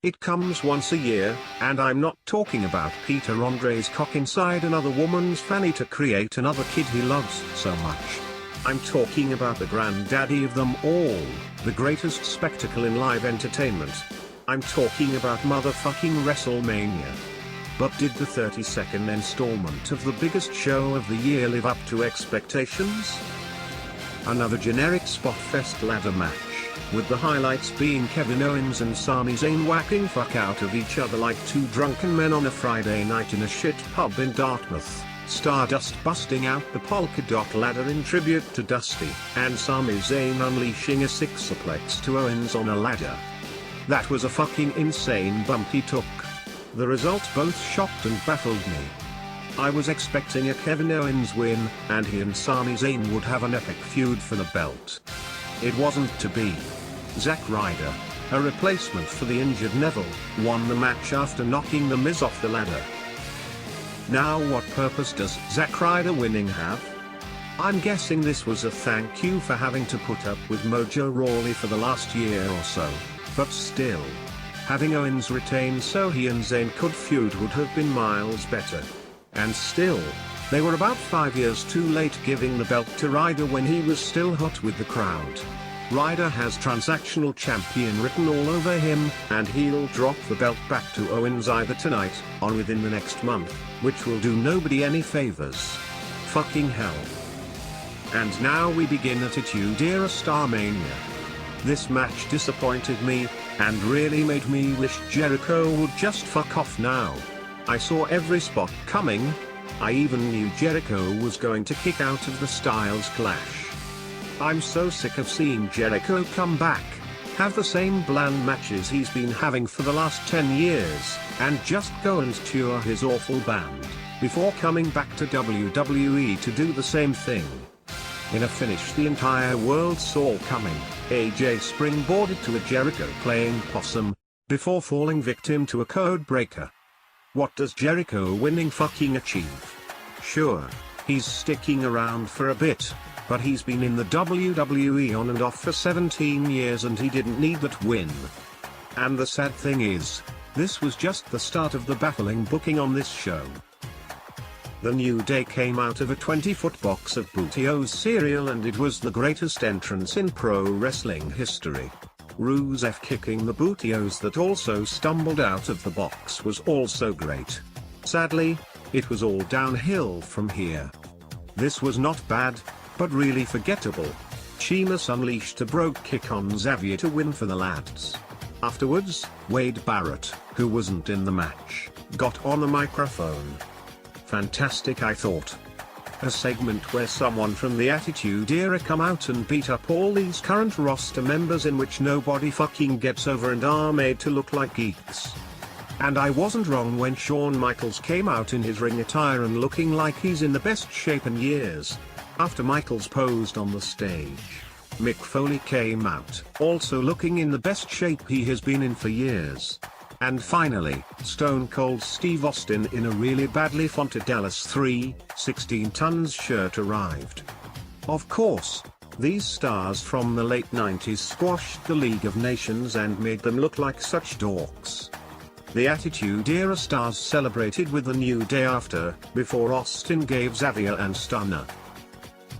It comes once a year, and I'm not talking about Peter Andre's cock inside another woman's fanny to create another kid he loves so much. I'm talking about the granddaddy of them all, the greatest spectacle in live entertainment. I'm talking about motherfucking WrestleMania. But did the 32nd installment of the biggest show of the year live up to expectations? Another generic spot fest ladder match, with the highlights being Kevin Owens and Sami Zayn whacking fuck out of each other like two drunken men on a Friday night in a shit pub in Dartmouth, Stardust busting out the polka dot ladder in tribute to Dusty, and Sami Zayn unleashing a six-suplex to Owens on a ladder. That was a fucking insane bump he took. The result both shocked and baffled me. I was expecting a Kevin Owens win, and he and Sami Zayn would have an epic feud for the belt. It wasn't to be. Zack Ryder, a replacement for the injured Neville, won the match after knocking The Miz off the ladder. Now what purpose does Zack Ryder winning have? I'm guessing this was a thank you for having to put up with Mojo Rawley for the last year or so, but still. Having Owens retain so he and Zayn could feud would have been miles better. And still, they were about 5 years too late giving the belt to Ryder when he was still hot with the crowd. Ryder has transactional champion written all over him, and he'll drop the belt back to Owens either tonight, or within the next month, which will do nobody any favors. Fucking hell. And now we begin Attitude Era Starmania. This match disappointed me, and really made me wish Jericho would just fuck off now. I saw every spot coming. I even knew Jericho was going to kick out of the Styles Clash. I'm so sick of seeing Jericho come back, have the same bland matches he's been having for the last 10 years, and just go and tour his awful band, before coming back to WWE to do the same thing. In a finish the entire world saw coming, AJ springboarded to a Jericho playing possum, before falling victim to a code breaker. What does Jericho winning fucking achieve? Sure, he's sticking around for a bit, but he's been in the WWE on and off for 17 years and he didn't need that win. And the sad thing is, this was just the start of the baffling booking on this show. The New Day came out of a 20-foot box of Booty-O's cereal and it was the greatest entrance in pro wrestling history. Rusev kicking the Booty-O's that also stumbled out of the box was also great. Sadly, it was all downhill from here. This was not bad, but really forgettable. Sheamus unleashed a brogue kick on Xavier to win for the lads. Afterwards, Wade Barrett, who wasn't in the match, got on a microphone. Fantastic, I thought. A segment where someone from the Attitude Era come out and beat up all these current roster members in which nobody fucking gets over and are made to look like geeks. And I wasn't wrong when Shawn Michaels came out in his ring attire and looking like he's in the best shape in years. After Michaels posed on the stage, Mick Foley came out, also looking in the best shape he has been in for years. And finally, Stone Cold Steve Austin in a really badly fonted Dallas 3/16 tons shirt arrived. Of course, these stars from the late 90s squashed the League of Nations and made them look like such dorks. The Attitude Era stars celebrated with the New Day after, before Austin gave Xavier and Stunner.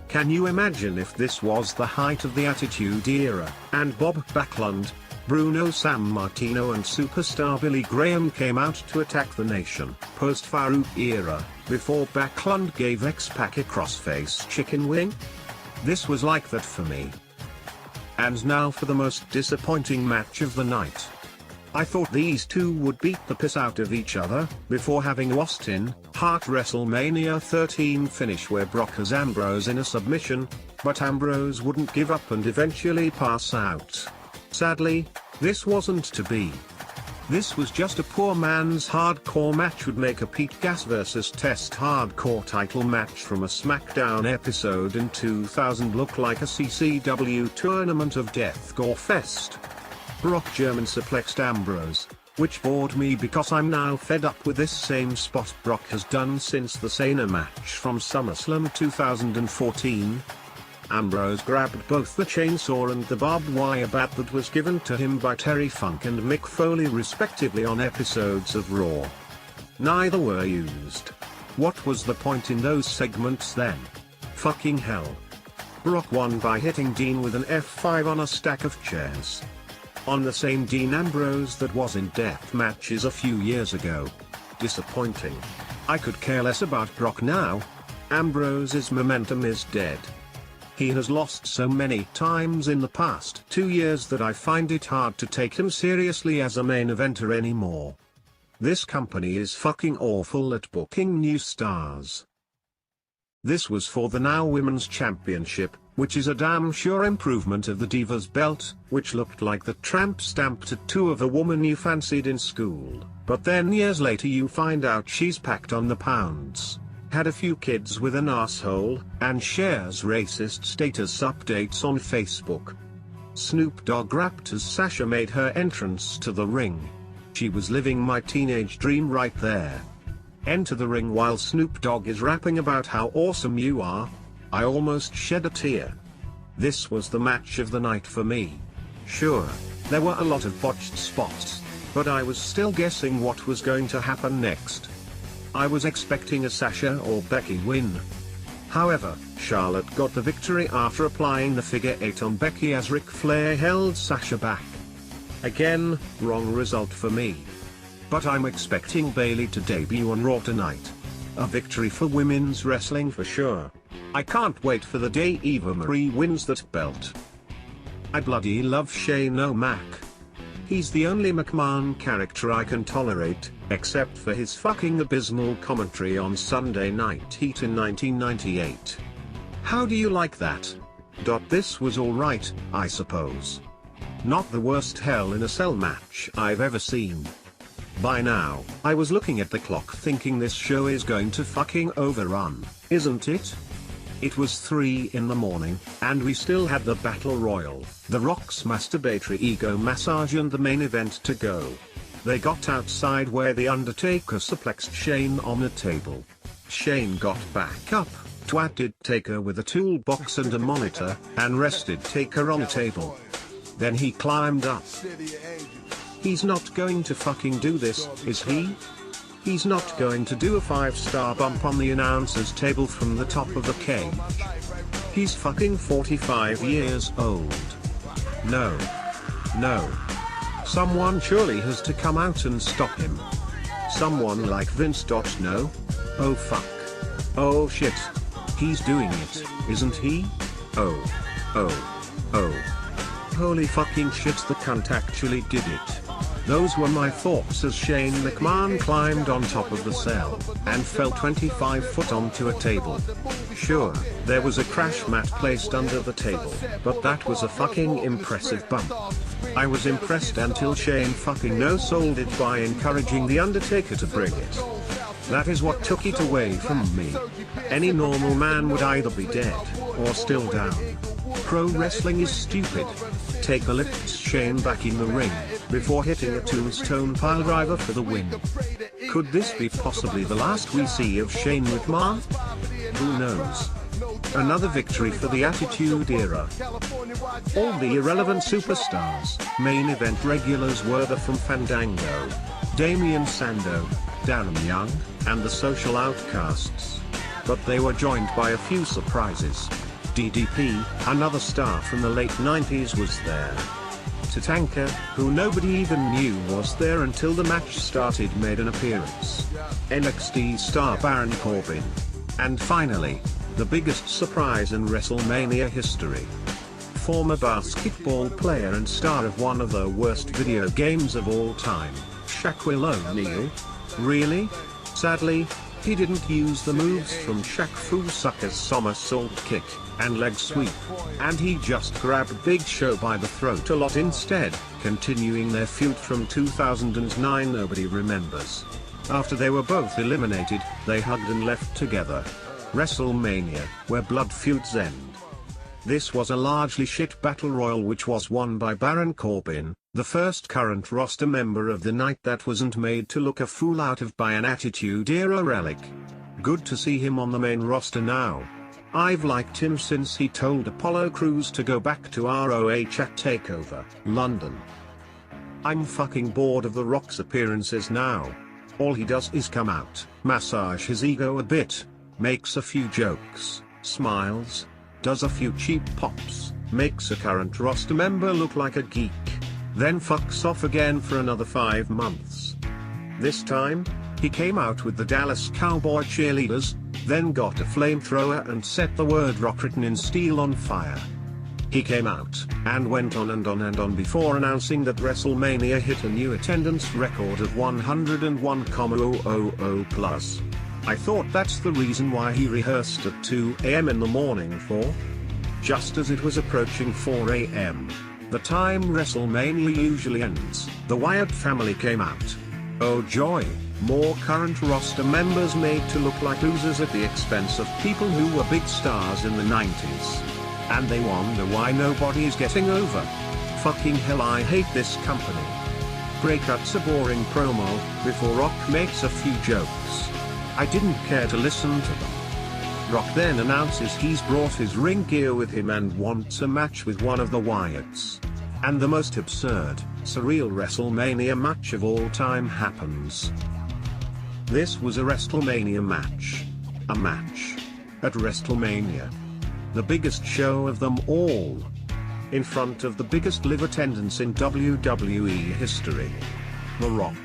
Can you imagine if this was the height of the Attitude Era, and Bob Backlund, Bruno Sammartino and superstar Billy Graham came out to attack the nation, post-Farouk era, before Backlund gave X-Pac a crossface chicken wing? This was like that for me. And now for the most disappointing match of the night. I thought these two would beat the piss out of each other, before having Austin Hart WrestleMania 13 finish where Brock has Ambrose in a submission, but Ambrose wouldn't give up and eventually pass out. Sadly, this wasn't to be. This was just a poor man's hardcore match would make a Pete Gas vs Test hardcore title match from a SmackDown episode in 2000 look like a CCW tournament of Death Gore Fest. Brock German suplexed Ambrose, which bored me because I'm now fed up with this same spot Brock has done since the Cena match from SummerSlam 2014. Ambrose grabbed both the chainsaw and the barbed wire bat that was given to him by Terry Funk and Mick Foley respectively on episodes of Raw. Neither were used. What was the point in those segments then? Fucking hell. Brock won by hitting Dean with an F5 on a stack of chairs. On the same Dean Ambrose that was in death matches a few years ago. Disappointing. I could care less about Brock now. Ambrose's momentum is dead. He has lost so many times in the past 2 years that I find it hard to take him seriously as a main eventer anymore. This company is fucking awful at booking new stars. This was for the Now Women's Championship, which is a damn sure improvement of the Divas belt, which looked like the tramp stamp tattoo of a woman you fancied in school, but then years later you find out she's packed on the pounds, had a few kids with an asshole, and shares racist status updates on Facebook. Snoop Dogg rapped as Sasha made her entrance to the ring. She was living my teenage dream right there. Enter the ring while Snoop Dogg is rapping about how awesome you are. I almost shed a tear. This was the match of the night for me. Sure, there were a lot of botched spots, but I was still guessing what was going to happen next. I was expecting a Sasha or Becky win. However, Charlotte got the victory after applying the figure 8 on Becky as Ric Flair held Sasha back. Again, wrong result for me. But I'm expecting Bayley to debut on Raw tonight. A victory for women's wrestling for sure. I can't wait for the day Eva Marie wins that belt. I bloody love Shane O'Mac. He's the only McMahon character I can tolerate, except for his fucking abysmal commentary on Sunday Night Heat in 1998. How do you like that? This was alright, I suppose. Not the worst Hell in a Cell match I've ever seen. By now, I was looking at the clock thinking this show is going to fucking overrun, isn't it? It was 3 in the morning, and we still had the Battle Royal, The Rock's masturbatory ego massage and the main event to go. They got outside where The Undertaker suplexed Shane on a table. Shane got back up, twatted Taker with a toolbox and a monitor, and rested Taker on a table. Then he climbed up. He's not going to fucking do this, is he? He's not going to do a 5-star bump on the announcer's table from the top of the cage. He's fucking 45 years old. No. No. Someone surely has to come out and stop him. Someone like Vince. No? Oh fuck. Oh shit. He's doing it, isn't he? Oh. Holy fucking shit, the cunt actually did it. Those were my thoughts as Shane McMahon climbed on top of the cell, and fell 25 foot onto a table. Sure, there was a crash mat placed under the table, but that was a fucking impressive bump. I was impressed until Shane fucking no-sold it by encouraging The Undertaker to bring it. That is what took it away from me. Any normal man would either be dead, or still down. Pro wrestling is stupid. Taker lifts Shane back in the ring, before hitting a tombstone piledriver for the win. Could this be possibly the last we see of Shane McMahon? Who knows? Another victory for the Attitude Era. All the irrelevant superstars, main event regulars were there from Fandango, Damian Sandow, Darren Young, and the Social Outcasts. But they were joined by a few surprises. DDP, another star from the late 90s, was there. Tatanka, who nobody even knew was there until the match started, made an appearance. NXT star Baron Corbin. And finally, the biggest surprise in WrestleMania history. Former basketball player and star of one of the worst video games of all time, Shaquille O'Neal. Really? Sadly, he didn't use the moves from Shaq Fu Sucker's somersault kick and leg sweep, and he just grabbed Big Show by the throat a lot instead, continuing their feud from 2009 nobody remembers. After they were both eliminated, they hugged and left together. WrestleMania, where blood feuds end. This was a largely shit battle royal which was won by Baron Corbin, the first current roster member of the night that wasn't made to look a fool out of by an Attitude Era relic. Good to see him on the main roster now. I've liked him since he told Apollo Crews to go back to ROH at TakeOver, London. I'm fucking bored of The Rock's appearances now. All he does is come out, massage his ego a bit, makes a few jokes, smiles, does a few cheap pops, makes a current roster member look like a geek, then fucks off again for another 5 months. This time, he came out with the Dallas Cowboy cheerleaders, then got a flamethrower and set the word rock written in steel on fire. He came out, and went on and on and on before announcing that WrestleMania hit a new attendance record of 101,000 plus. I thought that's the reason why he rehearsed at 2 AM in the morning for. Just as it was approaching 4 AM, the time WrestleMania usually ends, the Wyatt family came out. Oh joy, more current roster members made to look like losers at the expense of people who were big stars in the 90s. And they wonder why nobody is getting over. Fucking hell, I hate this company. Breakup's a boring promo, before Rock makes a few jokes. I didn't care to listen to them. Rock then announces he's brought his ring gear with him and wants a match with one of the Wyatts. And the most absurd, surreal WrestleMania match of all time happens. This was a WrestleMania match. A match. At WrestleMania. The biggest show of them all. In front of the biggest live attendance in WWE history. The Rock.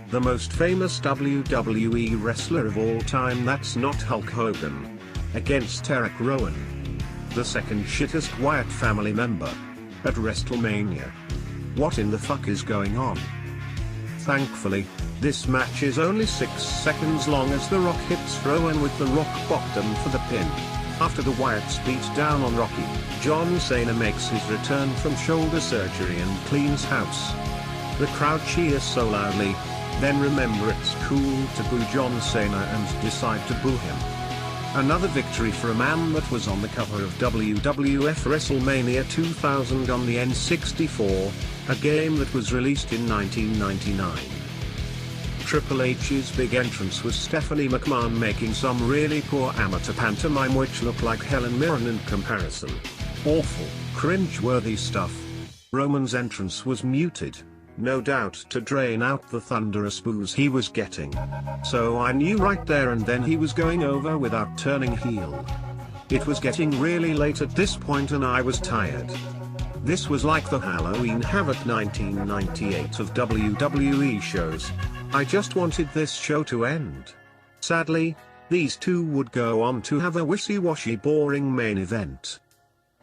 The most famous WWE wrestler of all time that's not Hulk Hogan. Against Eric Rowan. The second shittest Wyatt family member. At WrestleMania. What in the fuck is going on? Thankfully, this match is only 6 seconds long as The Rock hits Rowan with the rock bottom for the pin. After the Wyatts beat down on Rocky, John Cena makes his return from shoulder surgery and cleans house. The crowd cheers so loudly, then remember it's cool to boo John Cena and decide to boo him. Another victory for a man that was on the cover of WWF WrestleMania 2000 on the N64, a game that was released in 1999. Triple H's big entrance was Stephanie McMahon making some really poor amateur pantomime which looked like Helen Mirren in comparison. Awful, cringe-worthy stuff. Roman's entrance was muted, no doubt to drain out the thunderous boos he was getting. So I knew right there and then he was going over without turning heel. It was getting really late at this point and I was tired. This was like the Halloween Havoc 1998 of WWE shows. I just wanted this show to end. Sadly, these two would go on to have a wishy-washy boring main event.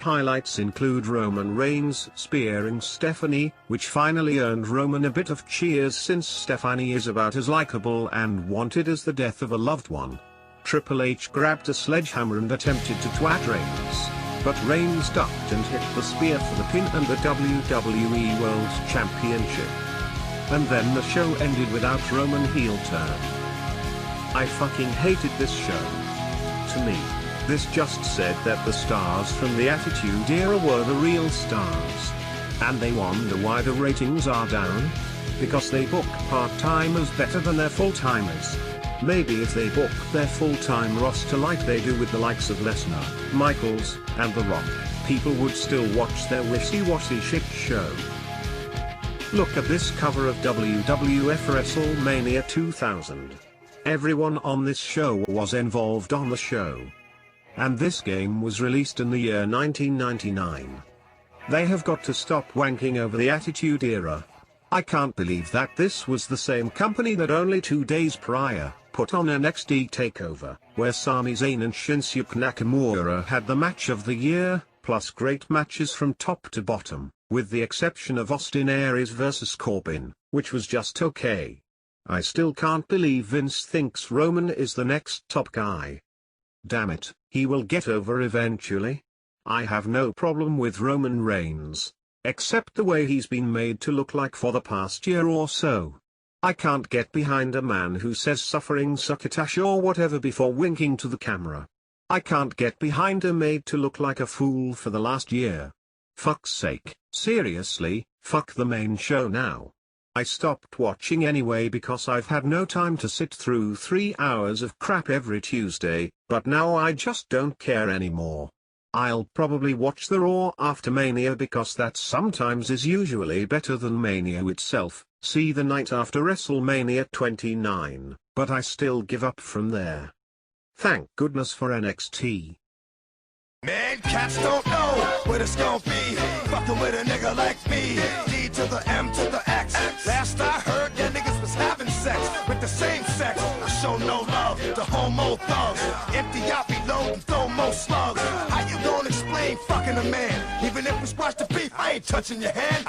Highlights include Roman Reigns spearing Stephanie, which finally earned Roman a bit of cheers since Stephanie is about as likable and wanted as the death of a loved one. Triple H grabbed a sledgehammer and attempted to twat Reigns, but Reigns ducked and hit the spear for the pin and the WWE World Championship. And then the show ended without Roman heel turn. I fucking hated this show. To me, this just said that the stars from the Attitude Era were the real stars. And they wonder why the ratings are down? Because they book part-timers better than their full-timers. Maybe if they book their full-time roster like they do with the likes of Lesnar, Michaels, and The Rock, people would still watch their wishy-washy shit show. Look at this cover of WWF WrestleMania 2000. Everyone on this show was involved on the show. And this game was released in the year 1999. They have got to stop wanking over the Attitude Era. I can't believe that this was the same company that only 2 days prior put on NXT TakeOver, where Sami Zayn and Shinsuke Nakamura had the match of the year, plus great matches from top to bottom, with the exception of Austin Aries vs Corbin, which was just okay. I still can't believe Vince thinks Roman is the next top guy. Damn it, he will get over eventually. I have no problem with Roman Reigns, except the way he's been made to look like for the past year or so. I can't get behind a man who says suffering succotash or whatever before winking to the camera. I can't get behind a made to look like a fool for the last year. Fuck's sake, seriously, fuck the main show now. I stopped watching anyway because I've had no time to sit through 3 hours of crap every Tuesday, but now I just don't care anymore. I'll probably watch the Raw after Mania because that sometimes is usually better than Mania itself, see the night after WrestleMania 29, but I still give up from there. Thank goodness for NXT. Man, cats don't know what it's gonna be. Fucking with a nigga like me. D to the M to the X. Last I heard, that niggas was having sex with the same sex. I show no love to homo thugs. Empty out, reload, and throw more slugs. How you gonna explain fucking a man? Even if we squash the beef, I ain't touching your hand.